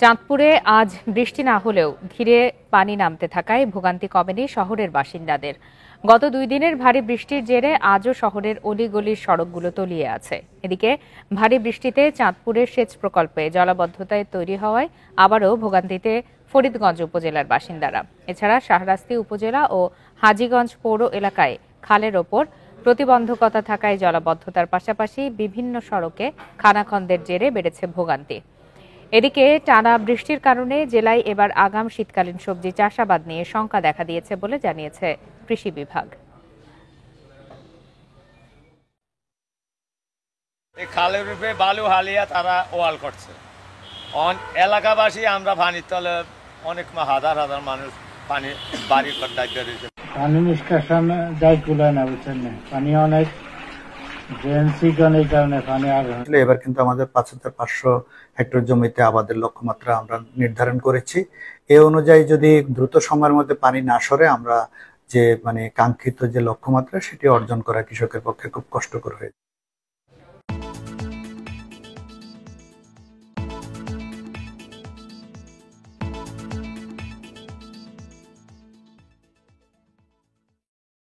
চাঁদপুরে আজ বৃষ্টি না হলেও ধীরে পানি নামতে থাকায় ভোগান্তি কমেনি শহরের বাসিন্দাদের। গত 2 দিনের ভারী বৃষ্টির জেরে আজও শহরের অলিগলির সড়কগুলো তলিয়ে আছে। এদিকে ভারী বৃষ্টিতে চাঁদপুরের সেচ প্রকল্পে জলাবদ্ধতায় তৈরি হওয়ায় আবারও ভোগান্তিতে ফরিদগঞ্জ উপজেলার বাসিন্দারা। এছাড়া শাহরাস্তি উপজেলা ও হাজীগঞ্জ পৌর এলাকায় খালের ওপর প্রতিবন্ধকতা থাকায় জলাবদ্ধতার পাশাপাশি বিভিন্ন সড়কে খানাখন্দের জেরে বেড়েছে ভোগান্তি। এদিকে টানা বৃষ্টির কারণে জেলায় এবার আগাম শীতকালীন সবজি চাষাবাদ নিয়ে শঙ্কা দেখা দিয়েছে বলে জানিয়েছে কৃষি বিভাগ। খালের রূপে বালু হালিয়া তারা ওয়াল করছে। এলাকাবাসী আমরা পানির তলে অনেক হাজার হাজার মানুষ পানি বাড়ি দায়িত্ব রয়েছে। পানি নিষ্কাশন দায়িত্ব না বুঝছেন না, পানি অনেক এবার কিন্তু আমাদের 5,500 হেক্টর জমিতে আবাদের লক্ষ্যমাত্রা আমরা নির্ধারণ করেছি। এ অনুযায়ী যদি দ্রুত সময়ের মধ্যে পানি না সরে আমরা যে কাঙ্ক্ষিত যে লক্ষ্যমাত্রা সেটি অর্জন করা কৃষকের পক্ষে খুব কষ্টকর হয়ে